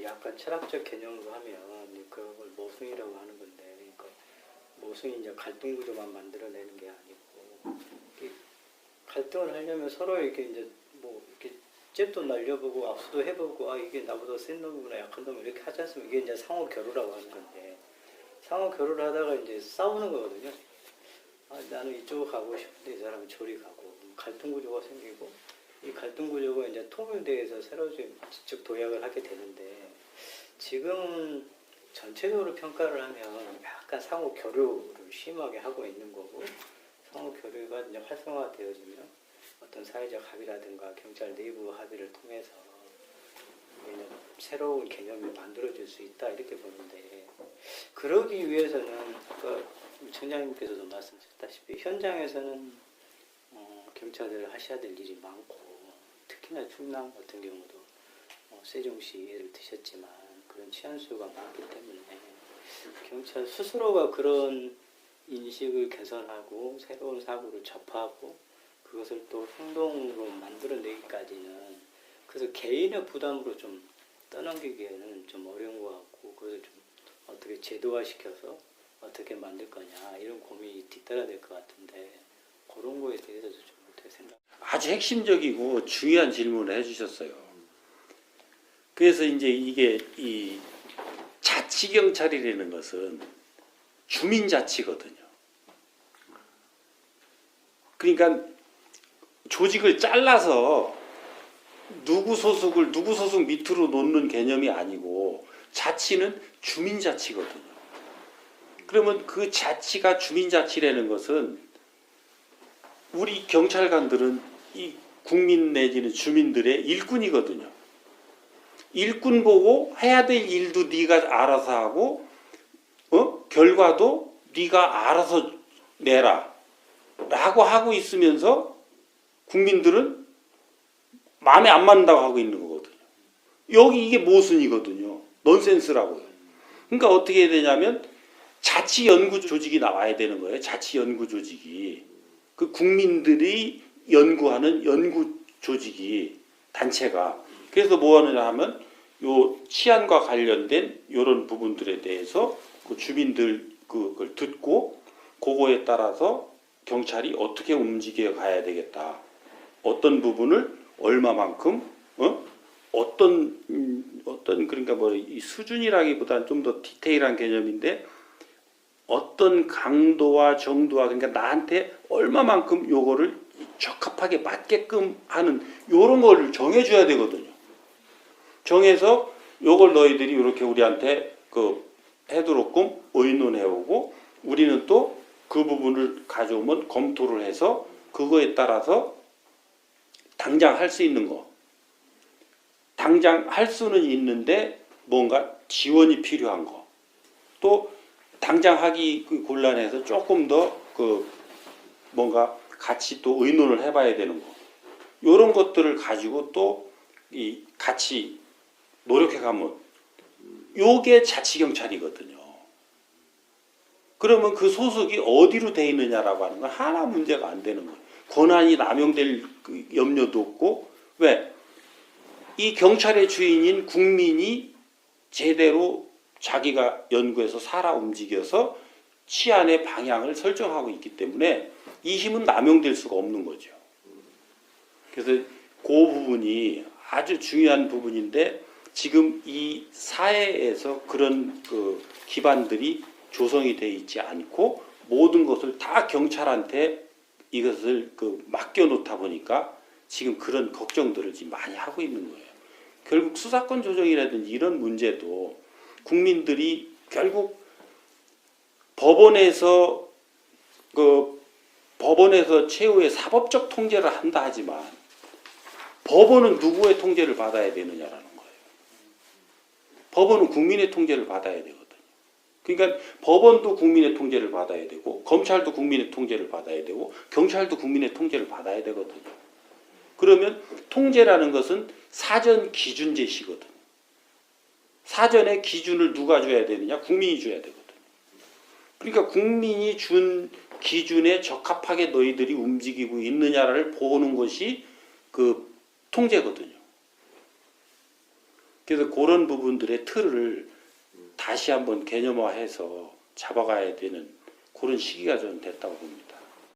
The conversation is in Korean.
약간 철학적 개념으로 하면 그걸 모순이라고 하는 건데, 그러니까 모순이 이제 갈등 구조만 만들어내는 게 아니고, 갈등을 하려면 서로 이렇게 이제 뭐 이렇게 잽도 날려보고 압수도 해보고, 아 이게 나보다 센 놈이구나 약한 놈 이렇게 하지 않으면 이게 이제 상호 교류라고 하는 건데, 상호 교류를 하다가 이제 싸우는 거거든요. 아, 나는 이쪽으로 가고 싶은데 이 사람은 저리 가고, 갈등 구조가 생기고, 이 갈등 구조가 이제 통일돼서 새로 좀 지적 도약을 하게 되는데, 지금 전체적으로 평가를 하면 약간 상호 교류를 심하게 하고 있는 거고, 상호 교류가 이제 활성화되어지면 어떤 사회적 합의라든가 경찰 내부 합의를 통해서 새로운 개념이 만들어질 수 있다 이렇게 보는데, 그러기 위해서는 아까 청장님께서도 말씀하셨다시피 현장에서는 경찰들이 하셔야 될 일이 많고, 특히나 충남 같은 경우도 세종시 예를 드셨지만 그런 치안수요가 많기 때문에 경찰 스스로가 그런 인식을 개선하고 새로운 사고를 접하고 그것을 또 행동으로 만들어내기까지는, 그래서 개인의 부담으로 좀 떠넘기기에는 좀 어려운 것 같고, 그것을 좀 어떻게 제도화시켜서 어떻게 만들 거냐 이런 고민이 뒤따라야 될 것 같은데, 그런 거에 대해서도 좀 어떻게 생각? 아주 핵심적이고 중요한 질문을 해주셨어요. 그래서 이제 이게 이 자치경찰이라는 것은 주민자치거든요. 그러니까 조직을 잘라서 누구 소속 밑으로 놓는 개념이 아니고, 자치는 주민자치거든요. 그러면 그 자치가 주민자치라는 것은 우리 경찰관들은 이 국민 내지는 주민들의 일꾼이거든요. 일꾼 보고 해야 될 일도 네가 알아서 하고, 결과도 네가 알아서 내라 라고 하고 있으면서 국민들은 마음에 안 맞는다고 하고 있는 거거든요. 여기 이게 모순이거든요. 넌센스라고요. 그러니까 어떻게 해야 되냐면 자치연구조직이 나와야 되는 거예요. 자치연구조직이. 그 국민들이 연구하는 연구조직이, 단체가. 그래서 뭐 하느냐 하면 요 치안과 관련된 이런 부분들에 대해서 그 주민들 그걸 듣고 그거에 따라서 경찰이 어떻게 움직여 가야 되겠다. 어떤 부분을 얼마만큼 어떤 그러니까 뭐 이 수준이라기보다는 좀 더 디테일한 개념인데, 어떤 강도와 정도와, 그러니까 나한테 얼마만큼 요거를 적합하게 맞게끔 하는 요런 걸 정해줘야 되거든요. 정해서 요걸 너희들이 이렇게 우리한테 그 해도록금 의논해오고, 우리는 또 그 부분을 가져오면 검토를 해서 그거에 따라서 당장 할 수 있는 거, 당장 할 수는 있는데 뭔가 지원이 필요한 거, 또 당장 하기 곤란해서 조금 더 그 뭔가 같이 또 의논을 해봐야 되는 거, 이런 것들을 가지고 또 이 같이 노력해가면 요게 자치경찰이거든요. 그러면 그 소속이 어디로 돼 있느냐라고 하는 건 하나 문제가 안 되는 거예요. 권한이 남용될 염려도 없고, 왜? 이 경찰의 주인인 국민이 제대로 자기가 연구해서 살아 움직여서 치안의 방향을 설정하고 있기 때문에 이 힘은 남용될 수가 없는 거죠. 그래서 그 부분이 아주 중요한 부분인데, 지금 이 사회에서 그런 그 기반들이 조성이 되어 있지 않고 모든 것을 다 경찰한테 이것을 그 맡겨놓다 보니까 지금 그런 걱정들을 지금 많이 하고 있는 거예요. 결국 수사권 조정이라든지 이런 문제도 국민들이 결국 법원에서 최후의 사법적 통제를 한다 하지만, 법원은 누구의 통제를 받아야 되느냐라는 거예요. 법원은 국민의 통제를 받아야 되거든요. 그러니까 법원도 국민의 통제를 받아야 되고, 검찰도 국민의 통제를 받아야 되고, 경찰도 국민의 통제를 받아야 되거든요. 그러면 통제라는 것은 사전 기준 제시거든요. 사전에 기준을 누가 줘야 되느냐? 국민이 줘야 되거든요. 그러니까 국민이 준 기준에 적합하게 너희들이 움직이고 있느냐를 보는 것이 그 통제거든요. 그래서 그런 부분들의 틀을 다시 한번 개념화해서 잡아가야 되는 그런 시기가 좀 됐다고 봅니다.